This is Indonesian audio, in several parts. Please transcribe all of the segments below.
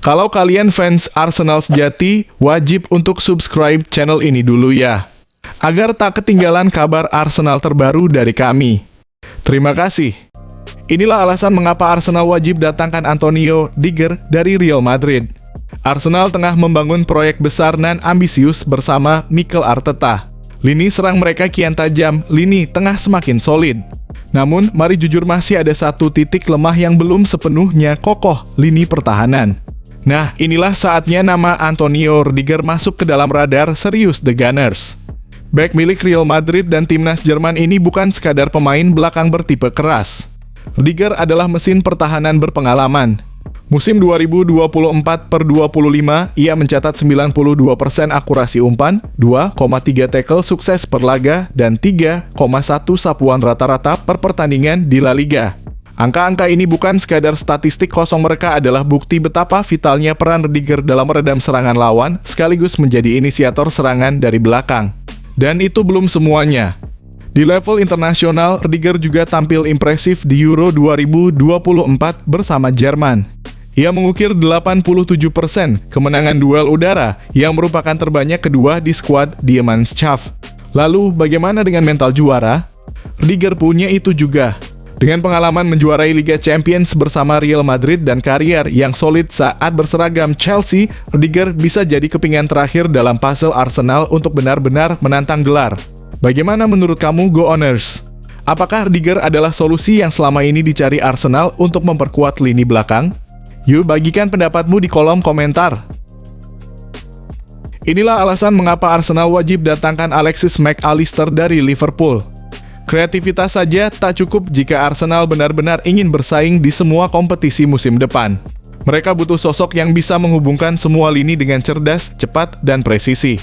Kalau kalian fans Arsenal sejati, wajib untuk subscribe channel ini dulu ya, agar tak ketinggalan kabar Arsenal terbaru dari kami. Terima kasih. Inilah alasan mengapa Arsenal wajib datangkan Antonio Rudiger dari Real Madrid. Arsenal tengah membangun proyek besar dan ambisius bersama Mikel Arteta. Lini serang mereka kian tajam, lini tengah semakin solid. Namun, mari jujur masih ada satu titik lemah yang belum sepenuhnya kokoh, lini pertahanan. Nah, inilah saatnya nama Antonio Rudiger masuk ke dalam radar serius The Gunners. Bek milik Real Madrid dan timnas Jerman ini bukan sekadar pemain belakang bertipe keras. Rudiger adalah mesin pertahanan berpengalaman. Musim 2024/25, ia mencatat 92% akurasi umpan, 2,3 tackle sukses per laga, dan 3,1 sapuan rata-rata per pertandingan di La Liga. Angka-angka ini bukan sekadar statistik kosong, mereka adalah bukti betapa vitalnya peran Rudiger dalam meredam serangan lawan, sekaligus menjadi inisiator serangan dari belakang. Dan itu belum semuanya. Di level internasional, Rudiger juga tampil impresif di Euro 2024 bersama Jerman. Ia mengukir 87% kemenangan duel udara, yang merupakan terbanyak kedua di skuad Die Mannschaft. Lalu, bagaimana dengan mental juara? Rudiger punya itu juga. Dengan pengalaman menjuarai Liga Champions bersama Real Madrid dan karier yang solid saat berseragam Chelsea, Rudiger bisa jadi kepingan terakhir dalam puzzle Arsenal untuk benar-benar menantang gelar. Bagaimana menurut kamu, Go Owners? Apakah Rudiger adalah solusi yang selama ini dicari Arsenal untuk memperkuat lini belakang? Yuk bagikan pendapatmu di kolom komentar. Inilah alasan mengapa Arsenal wajib datangkan Alexis Mac Allister dari Liverpool. Kreativitas saja tak cukup jika Arsenal benar-benar ingin bersaing di semua kompetisi musim depan. Mereka butuh sosok yang bisa menghubungkan semua lini dengan cerdas, cepat, dan presisi.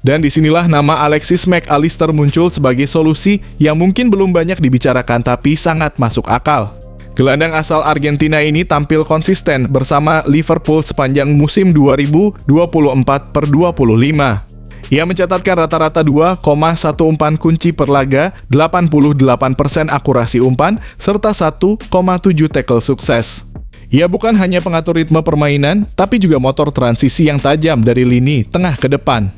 Dan disinilah nama Alexis Mac Allister muncul sebagai solusi yang mungkin belum banyak dibicarakan tapi sangat masuk akal. Gelandang asal Argentina ini tampil konsisten bersama Liverpool sepanjang musim 2024/25. Ia mencatatkan rata-rata 2,1 umpan kunci per laga, 88% akurasi umpan, serta 1,7 tackle sukses. Ia bukan hanya pengatur ritme permainan, tapi juga motor transisi yang tajam dari lini tengah ke depan.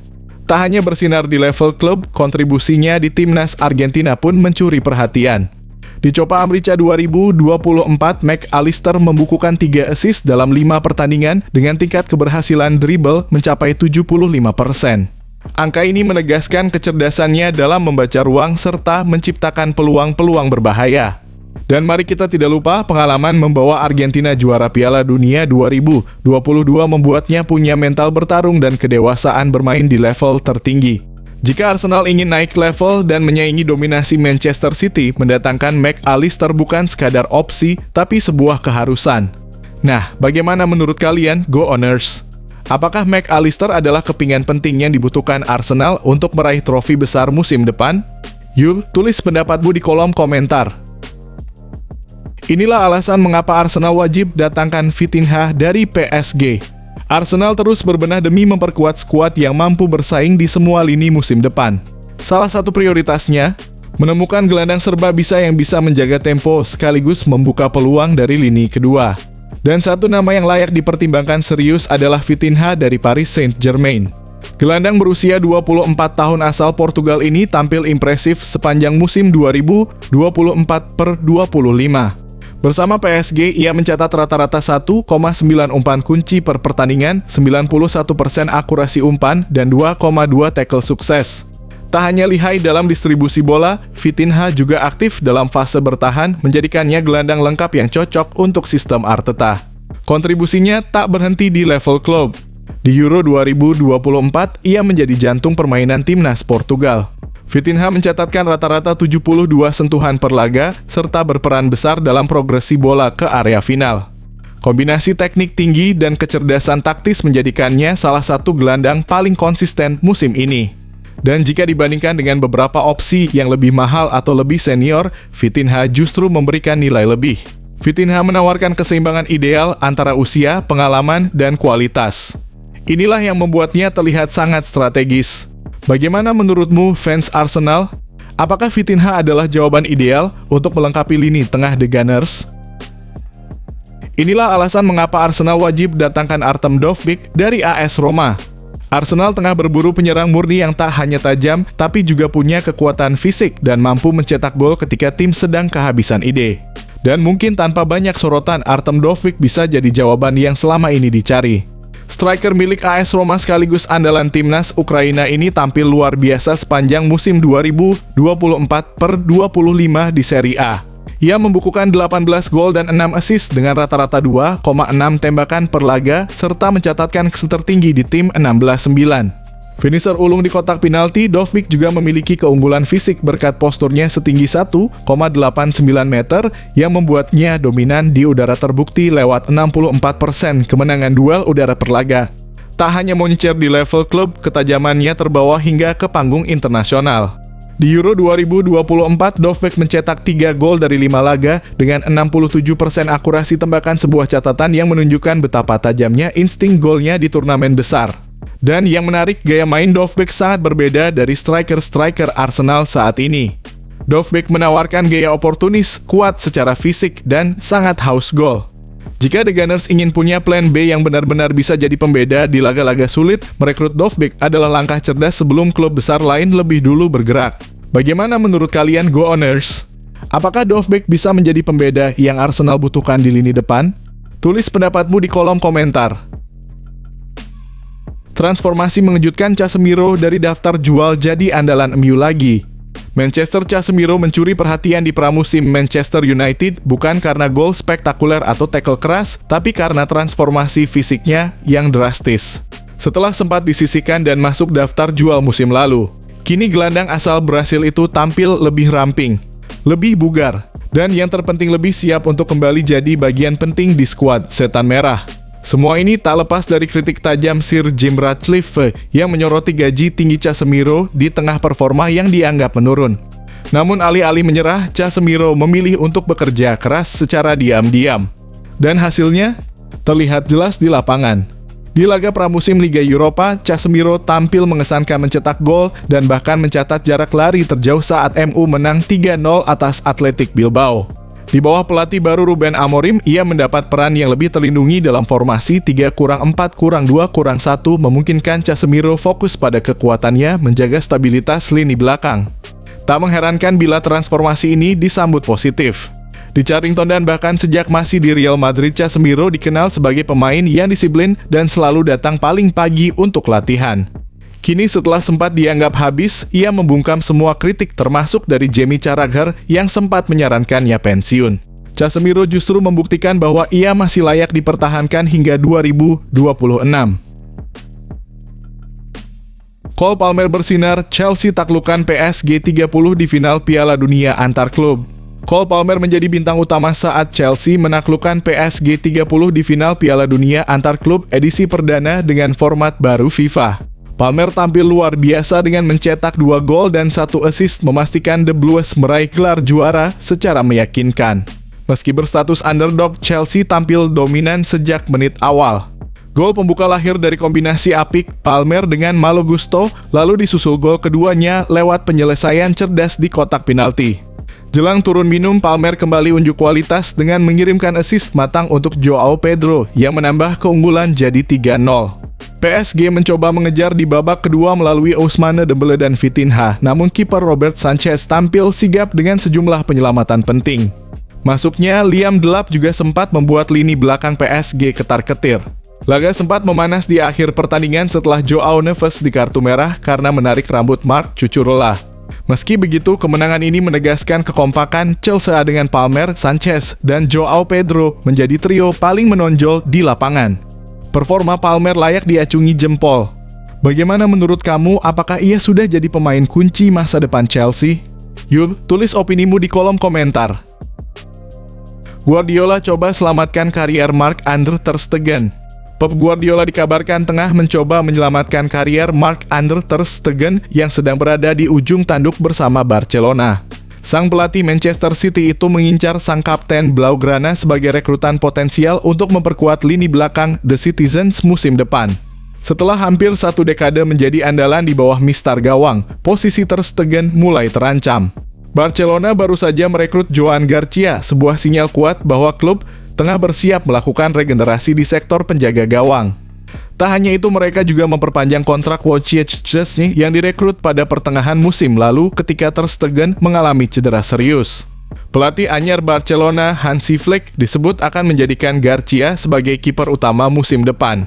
Tak hanya bersinar di level klub, kontribusinya di timnas Argentina pun mencuri perhatian. Di Copa América 2024, Mac Allister membukukan 3 assist dalam 5 pertandingan dengan tingkat keberhasilan dribble mencapai 75%. Angka ini menegaskan kecerdasannya dalam membaca ruang serta menciptakan peluang-peluang berbahaya. Dan mari kita tidak lupa, pengalaman membawa Argentina juara Piala Dunia 2022 membuatnya punya mental bertarung dan kedewasaan bermain di level tertinggi. Jika Arsenal ingin naik level dan menyaingi dominasi Manchester City, mendatangkan Mac Allister bukan sekadar opsi, tapi sebuah keharusan. Nah, bagaimana menurut kalian, Go Owners? Apakah Mac Allister adalah kepingan penting yang dibutuhkan Arsenal untuk meraih trofi besar musim depan? Yuk, tulis pendapatmu di kolom komentar. Inilah alasan mengapa Arsenal wajib datangkan Vitinha dari PSG. Arsenal terus berbenah demi memperkuat skuad yang mampu bersaing di semua lini musim depan. Salah satu prioritasnya, menemukan gelandang serba bisa yang bisa menjaga tempo sekaligus membuka peluang dari lini kedua. Dan satu nama yang layak dipertimbangkan serius adalah Vitinha dari Paris Saint-Germain. Gelandang berusia 24 tahun asal Portugal ini tampil impresif sepanjang musim 2024/25. Bersama PSG, ia mencatat rata-rata 1,9 umpan kunci per pertandingan, 91% akurasi umpan, dan 2,2 tackle sukses. Tak hanya lihai dalam distribusi bola, Vitinha juga aktif dalam fase bertahan, menjadikannya gelandang lengkap yang cocok untuk sistem Arteta. Kontribusinya tak berhenti di level klub. Di Euro 2024, ia menjadi jantung permainan timnas Portugal. Vitinha mencatatkan rata-rata 72 sentuhan per laga, serta berperan besar dalam progresi bola ke area final. Kombinasi teknik tinggi dan kecerdasan taktis menjadikannya salah satu gelandang paling konsisten musim ini. Dan jika dibandingkan dengan beberapa opsi yang lebih mahal atau lebih senior, Vitinha justru memberikan nilai lebih. Vitinha menawarkan keseimbangan ideal antara usia, pengalaman, dan kualitas. Inilah yang membuatnya terlihat sangat strategis. Bagaimana menurutmu fans Arsenal? Apakah Vitinha adalah jawaban ideal untuk melengkapi lini tengah The Gunners? Inilah alasan mengapa Arsenal wajib datangkan Artem Dovbyk dari AS Roma. Arsenal tengah berburu penyerang murni yang tak hanya tajam, tapi juga punya kekuatan fisik dan mampu mencetak gol ketika tim sedang kehabisan ide. Dan mungkin tanpa banyak sorotan, Artem Dovbyk bisa jadi jawaban yang selama ini dicari. Striker milik AS Roma sekaligus andalan timnas Ukraina ini tampil luar biasa sepanjang musim 2024/25 di Serie A. Ia membukukan 18 gol dan 6 assist dengan rata-rata 2,6 tembakan per laga, serta mencatatkan tertinggi di tim 16-9. Finisher ulung di kotak penalti, Dovbyk juga memiliki keunggulan fisik berkat posturnya setinggi 1,89 meter yang membuatnya dominan di udara terbukti lewat 64% kemenangan duel udara per laga. Tak hanya moncer di level klub, ketajamannya terbawa hingga ke panggung internasional. Di Euro 2024, Dovbyk mencetak 3 gol dari 5 laga dengan 67% akurasi tembakan, sebuah catatan yang menunjukkan betapa tajamnya insting golnya di turnamen besar. Dan yang menarik, gaya main Dovbyk sangat berbeda dari striker-striker Arsenal saat ini. Dovbyk menawarkan gaya oportunis, kuat secara fisik, dan sangat haus gol. Jika The Gunners ingin punya plan B yang benar-benar bisa jadi pembeda di laga-laga sulit, merekrut Dovbyk adalah langkah cerdas sebelum klub besar lain lebih dulu bergerak. Bagaimana menurut kalian, Go Owners? Apakah Dovbyk bisa menjadi pembeda yang Arsenal butuhkan di lini depan? Tulis pendapatmu di kolom komentar. Transformasi mengejutkan Casemiro dari daftar jual jadi andalan MU lagi. Manchester Casemiro mencuri perhatian di pramusim Manchester United bukan karena gol spektakuler atau tackle keras, tapi karena transformasi fisiknya yang drastis. Setelah sempat disisihkan dan masuk daftar jual musim lalu, kini gelandang asal Brasil itu tampil lebih ramping, lebih bugar, dan yang terpenting lebih siap untuk kembali jadi bagian penting di skuad Setan Merah. Semua ini tak lepas dari kritik tajam Sir Jim Ratcliffe yang menyoroti gaji tinggi Casemiro di tengah performa yang dianggap menurun. Namun alih-alih menyerah, Casemiro memilih untuk bekerja keras secara diam-diam. Dan hasilnya terlihat jelas di lapangan. Di laga pramusim Liga Eropa, Casemiro tampil mengesankan mencetak gol dan bahkan mencatat jarak lari terjauh saat MU menang 3-0 atas Athletic Bilbao. Di bawah pelatih baru Ruben Amorim, ia mendapat peran yang lebih terlindungi dalam formasi 3-4-2-1 memungkinkan Casemiro fokus pada kekuatannya menjaga stabilitas lini belakang. Tak mengherankan bila transformasi ini disambut positif. Di Carrington dan bahkan sejak masih di Real Madrid, Casemiro dikenal sebagai pemain yang disiplin dan selalu datang paling pagi untuk latihan. Kini setelah sempat dianggap habis, ia membungkam semua kritik termasuk dari Jamie Carragher yang sempat menyarankannya pensiun. Casemiro justru membuktikan bahwa ia masih layak dipertahankan hingga 2026. Cole Palmer bersinar, Chelsea taklukkan PSG 30 di final Piala Dunia antar klub. Cole Palmer menjadi bintang utama saat Chelsea menaklukkan PSG 30 di final Piala Dunia antar klub edisi perdana dengan format baru FIFA. Palmer tampil luar biasa dengan mencetak 2 gol dan 1 assist memastikan The Blues meraih gelar juara secara meyakinkan. Meski berstatus underdog, Chelsea tampil dominan sejak menit awal. Gol pembuka lahir dari kombinasi apik Palmer dengan Malo Gusto, lalu disusul gol keduanya lewat penyelesaian cerdas di kotak penalti. Jelang turun minum, Palmer kembali unjuk kualitas dengan mengirimkan assist matang untuk Joao Pedro yang menambah keunggulan jadi 3-0. PSG mencoba mengejar di babak kedua melalui Ousmane Dembélé dan Vitinha, namun kiper Robert Sanchez tampil sigap dengan sejumlah penyelamatan penting. Masuknya Liam Delap juga sempat membuat lini belakang PSG ketar-ketir. Laga sempat memanas di akhir pertandingan setelah Joao Neves di kartu merah karena menarik rambut Marc Cucurella. Meski begitu, kemenangan ini menegaskan kekompakan Chelsea dengan Palmer, Sanchez, dan Joao Pedro menjadi trio paling menonjol di lapangan. Performa Palmer layak diacungi jempol. Bagaimana menurut kamu, apakah ia sudah jadi pemain kunci masa depan Chelsea? Yuk, tulis opinimu di kolom komentar. Guardiola coba selamatkan karier Marc-Andre ter Stegen. Pep Guardiola dikabarkan tengah mencoba menyelamatkan karier Marc-Andre ter Stegen yang sedang berada di ujung tanduk bersama Barcelona. Sang pelatih Manchester City itu mengincar sang kapten Blaugrana sebagai rekrutan potensial untuk memperkuat lini belakang The Citizens musim depan. Setelah hampir 1 dekade menjadi andalan di bawah mistar gawang, posisi ter Stegen mulai terancam. Barcelona baru saja merekrut Joan Garcia, sebuah sinyal kuat bahwa klub tengah bersiap melakukan regenerasi di sektor penjaga gawang. Tak hanya itu, mereka juga memperpanjang kontrak Wojciech Szczesny yang direkrut pada pertengahan musim lalu ketika Ter Stegen mengalami cedera serius. Pelatih anyar Barcelona, Hansi Flick, disebut akan menjadikan Garcia sebagai kiper utama musim depan.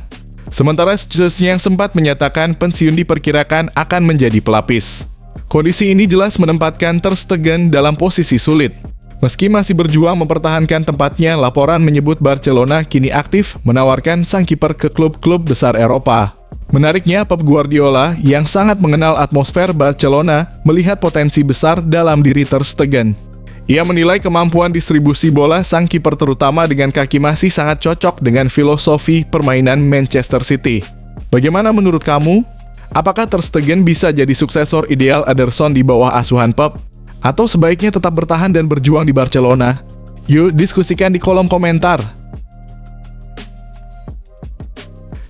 Sementara Szczesny yang sempat menyatakan pensiun diperkirakan akan menjadi pelapis. Kondisi ini jelas menempatkan Ter Stegen dalam posisi sulit. Meski masih berjuang mempertahankan tempatnya, laporan menyebut Barcelona kini aktif menawarkan sang kiper ke klub-klub besar Eropa. Menariknya, Pep Guardiola yang sangat mengenal atmosfer Barcelona melihat potensi besar dalam diri Ter Stegen. Ia menilai kemampuan distribusi bola sang kiper terutama dengan kaki masih sangat cocok dengan filosofi permainan Manchester City. Bagaimana menurut kamu? Apakah Ter Stegen bisa jadi suksesor ideal Ederson di bawah asuhan Pep? Atau sebaiknya tetap bertahan dan berjuang di Barcelona? Yuk diskusikan di kolom komentar.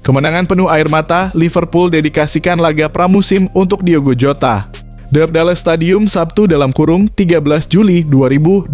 Kemenangan penuh air mata, Liverpool dedikasikan laga pramusim untuk Diogo Jota. Dallas Stadium, Sabtu (13 Juli 2025),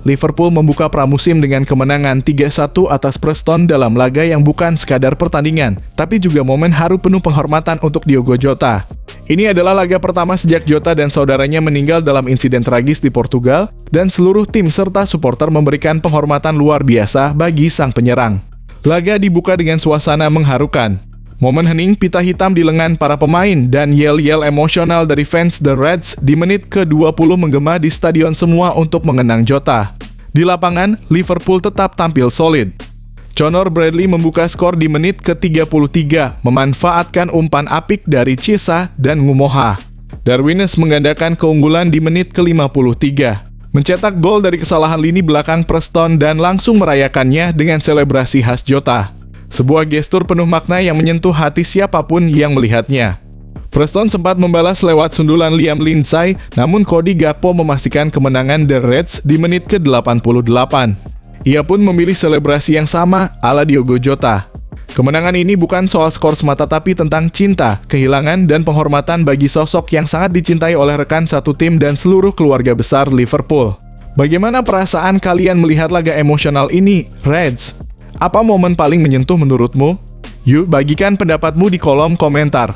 Liverpool membuka pramusim dengan kemenangan 3-1 atas Preston dalam laga yang bukan sekadar pertandingan, tapi juga momen haru penuh penghormatan untuk Diogo Jota. Ini adalah laga pertama sejak Jota dan saudaranya meninggal dalam insiden tragis di Portugal, dan seluruh tim serta supporter memberikan penghormatan luar biasa bagi sang penyerang. Laga dibuka dengan suasana mengharukan. Momen hening pita hitam di lengan para pemain dan yel-yel emosional dari fans The Reds di menit ke-20 menggema di stadion semua untuk mengenang Jota. Di lapangan, Liverpool tetap tampil solid. Conor Bradley membuka skor di menit ke-33, memanfaatkan umpan apik dari Chiesa dan Ngumoha. Darwinus menggandakan keunggulan di menit ke-53, mencetak gol dari kesalahan lini belakang Preston dan langsung merayakannya dengan selebrasi khas Jota. Sebuah gestur penuh makna yang menyentuh hati siapapun yang melihatnya. Preston sempat membalas lewat sundulan Liam Lindsay, namun Cody Gakpo memastikan kemenangan The Reds di menit ke-88. Ia pun memilih selebrasi yang sama ala Diogo Jota. Kemenangan ini bukan soal skor semata tapi tentang cinta, kehilangan, dan penghormatan bagi sosok yang sangat dicintai oleh rekan satu tim dan seluruh keluarga besar Liverpool. Bagaimana perasaan kalian melihat laga emosional ini, Reds? Apa momen paling menyentuh menurutmu? Yuk bagikan pendapatmu di kolom komentar.